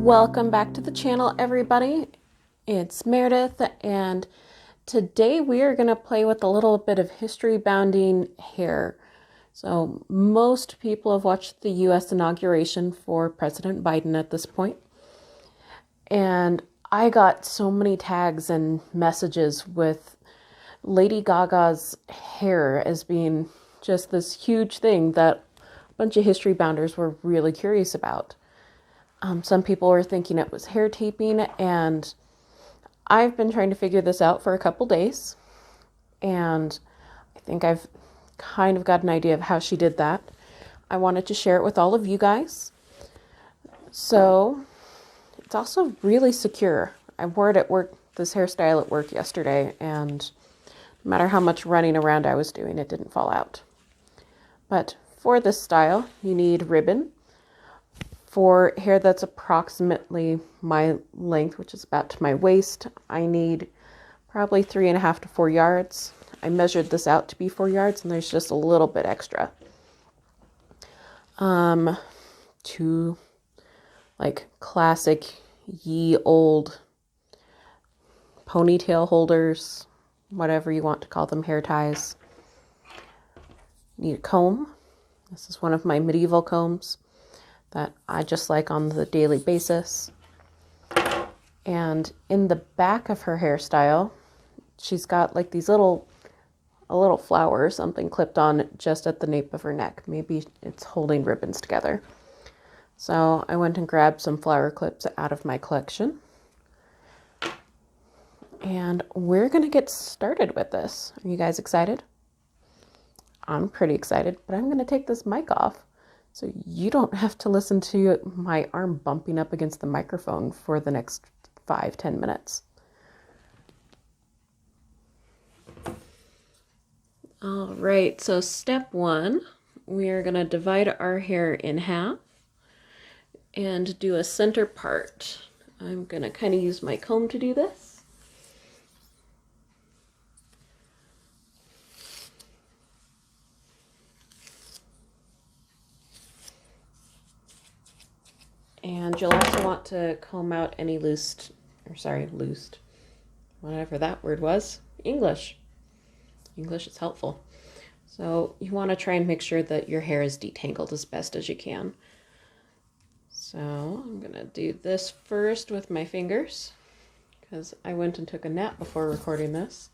Welcome back to the channel, everybody. It's Meredith, and today we are going to play with a little bit of history bounding hair. So most people have watched the US inauguration for President Biden at this point, and I got so many tags and messages with Lady Gaga's hair as being just this huge thing that a bunch of history bounders were really curious about. Some people were thinking it was hair taping, and I've been trying to figure this out for a couple days, and I think I've kind of got an idea of how she did that. I wanted to share it with all of you guys. So it's also really secure. I wore it at work, this hairstyle at work yesterday, and no matter how much running around I was doing, it didn't fall out. But for this style, you need ribbon. For hair that's approximately my length, which is about to my waist, I need probably 3.5 to 4 yards. I measured this out to be 4 yards, and there's just a little bit extra. Two like classic ye old ponytail holders, whatever you want to call them, hair ties. Need a comb. This is one of my medieval combs that I just like on the daily basis. And in the back of her hairstyle, she's got like these a little flower or something clipped on just at the nape of her neck. Maybe it's holding ribbons together. So I went and grabbed some flower clips out of my collection. And we're gonna get started with this. Are you guys excited? I'm pretty excited, but I'm gonna take this mic off so you don't have to listen to my arm bumping up against the microphone for the next 5-10 minutes. All right, so step one, we are going to divide our hair in half and do a center part. I'm going to kind of use my comb to do this. And you'll also want to comb out any loosed, whatever that word was. English is helpful. So you want to try and make sure that your hair is detangled as best as you can. So I'm going to do this first with my fingers because I went and took a nap before recording this.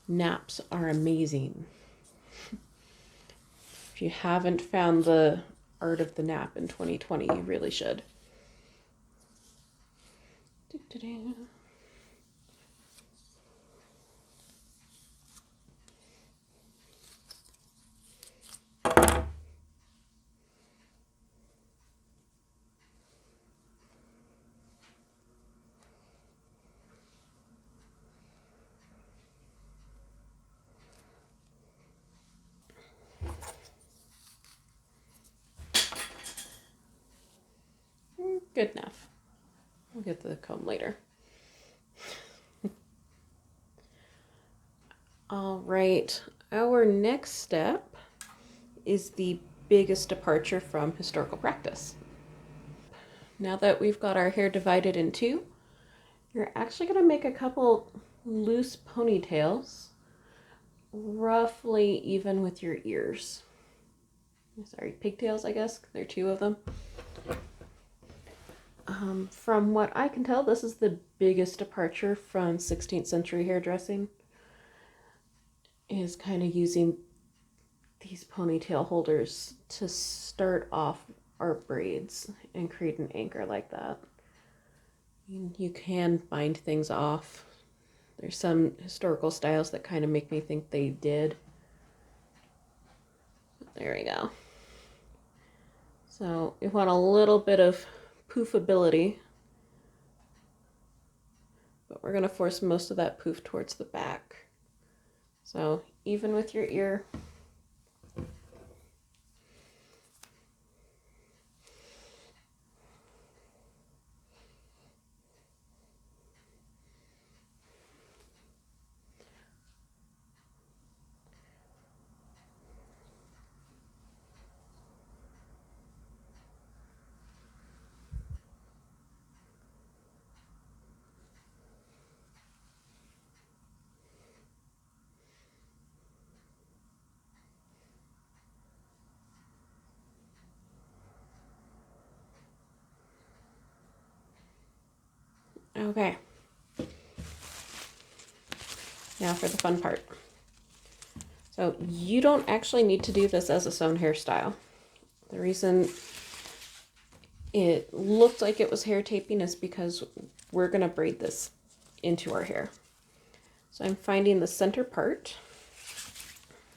Naps are amazing. If you haven't found the art of the nap in 2020, you really should. Good enough. We'll get the comb later. All right, our next step is the biggest departure from historical practice. Now that we've got our hair divided in two, you're actually going to make a couple loose ponytails, roughly even with your ears. Sorry, pigtails, I guess. There are two of them. From what I can tell, this is the biggest departure from 16th century hairdressing, is kind of using these ponytail holders to start off our braids and create an anchor like that. You can bind things off. There's some historical styles that kind of make me think they did. There we go. So you want a little bit of poofability, but we're going to force most of that poof towards the back. So even with your ear. Okay. Now for the fun part. So you don't actually need to do this as a sewn hairstyle. The reason it looked like it was hair taping is because we're going to braid this into our hair. So I'm finding the center part,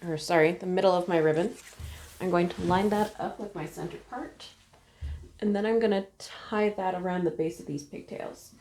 or sorry, the middle of my ribbon. I'm going to line that up with my center part, and then I'm going to tie that around the base of these pigtails.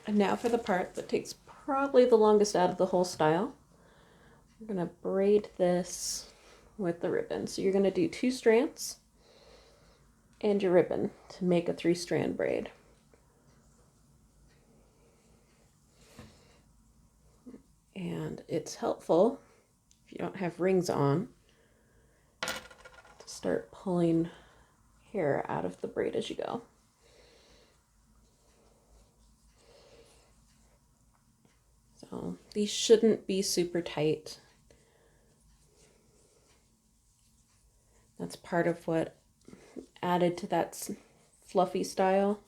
And now for the part that takes probably the longest out of the whole style. I'm going to braid this with the ribbon. So you're going to do 2 strands and your ribbon to make a 3-strand braid. And it's helpful, if you don't have rings on, to start pulling hair out of the braid as you go. So these shouldn't be super tight. That's part of what added to that fluffy style.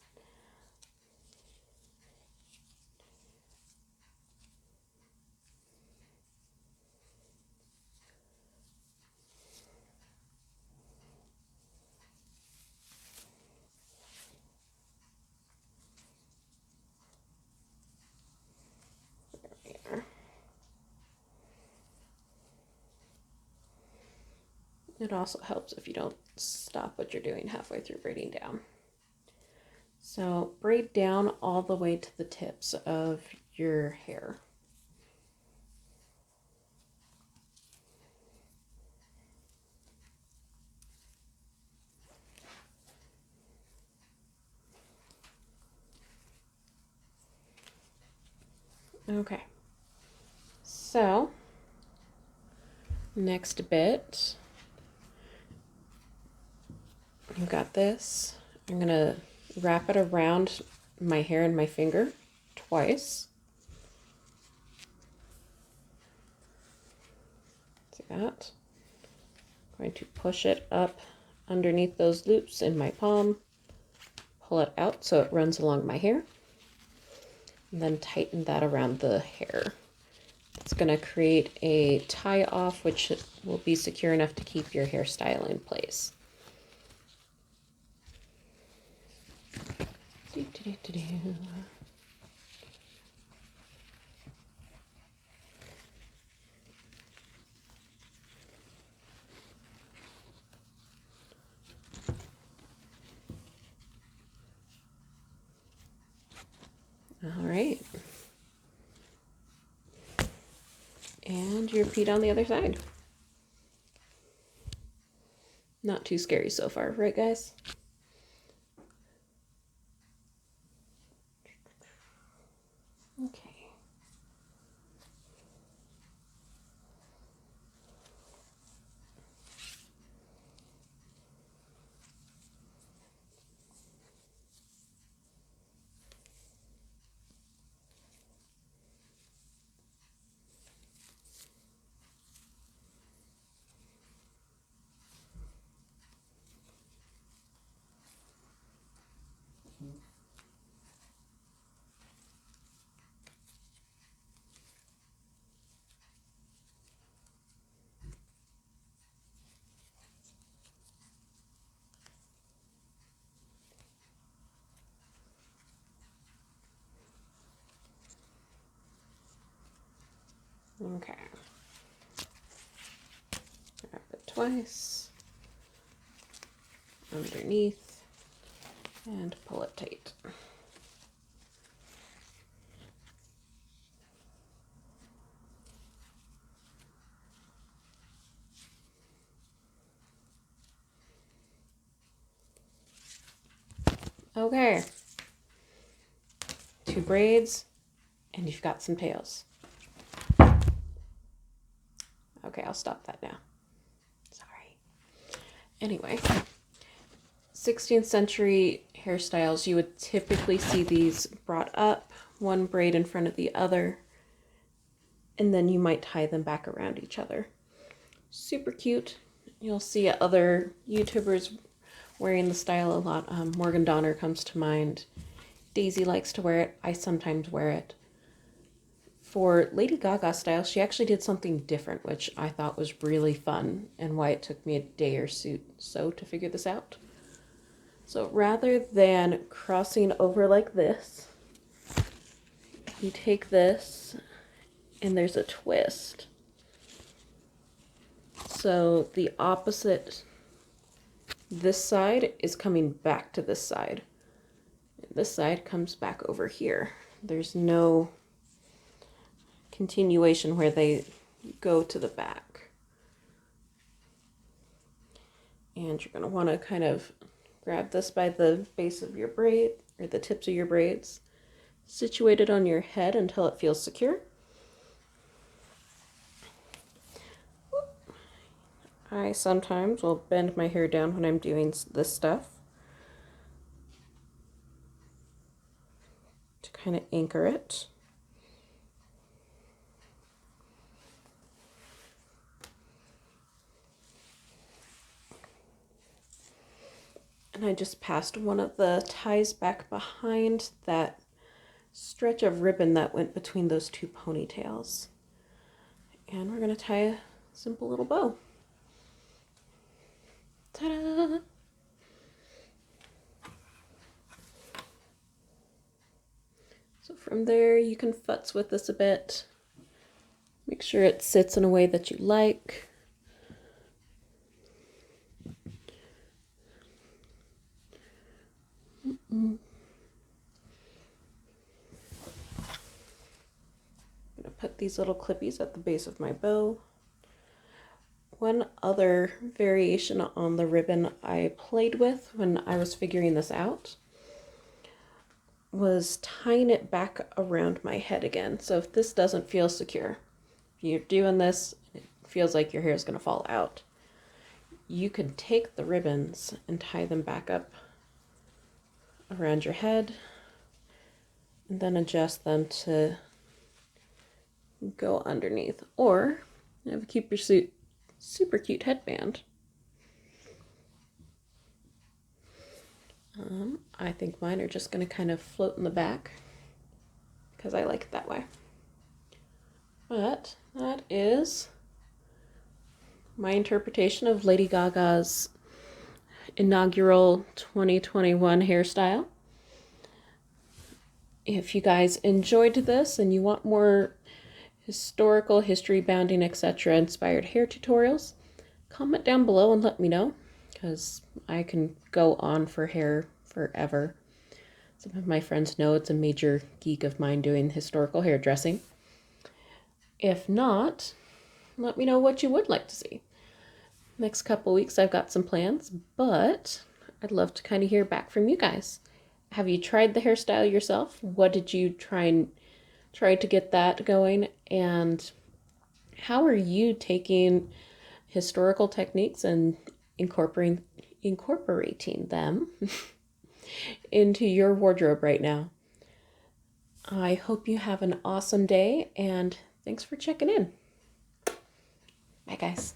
It also helps if you don't stop what you're doing halfway through braiding down. So braid down all the way to the tips of your hair. Okay, so next bit, you got this. I'm gonna wrap it around my hair and my finger twice. See that? I'm going to push it up underneath those loops in my palm, pull it out so it runs along my hair, and then tighten that around the hair. It's going to create a tie off, which will be secure enough to keep your hairstyle in place. All right. And you repeat on the other side. Not too scary so far, right guys? Okay. Okay. twice, underneath, and pull it tight. Okay, 2 braids, and you've got some tails. Okay, I'll stop that now. Sorry. Anyway, 16th century hairstyles, you would typically see these brought up, one braid in front of the other, and then you might tie them back around each other. Super cute. You'll see other YouTubers wearing the style a lot. Morgan Donner comes to mind. Daisy likes to wear it. I sometimes wear it. For Lady Gaga style, she actually did something different, which I thought was really fun, and why it took me a day or so to figure this out. So rather than crossing over like this, you take this and there's a twist. So the opposite, this side is coming back to this side. This side comes back over here. There's no continuation where they go to the back. And you're going to want to kind of grab this by the base of your braid, or the tips of your braids, situate it on your head until it feels secure. I sometimes will bend my hair down when I'm doing this stuff to kind of anchor it. And I just passed one of the ties back behind that stretch of ribbon that went between those 2 ponytails. And we're going to tie a simple little bow. Ta-da! So from there you can futz with this a bit. Make sure it sits in a way that you like. I'm going to put these little clippies at the base of my bow. One other variation on the ribbon I played with when I was figuring this out was tying it back around my head again. So if this doesn't feel secure, if you're doing this, it feels like your hair is going to fall out, you can take the ribbons and tie them back up around your head and then adjust them to go underneath. Or you have keep your super cute headband. I think mine are just going to kind of float in the back because I like it that way. But that is my interpretation of Lady Gaga's inaugural 2021 hairstyle. If you guys enjoyed this and you want more historical, history bounding, etc. inspired hair tutorials, comment down below and let me know, because I can go on for hair forever. Some of my friends know it's a major geek of mine doing historical hairdressing. If not, let me know what you would like to see. Next couple weeks I've got some plans, but I'd love to kind of hear back from you guys. Have you tried the hairstyle yourself? What did you try to get that going? And how are you taking historical techniques and incorporating them into your wardrobe right now? I hope you have an awesome day, and thanks for checking in. Bye, guys.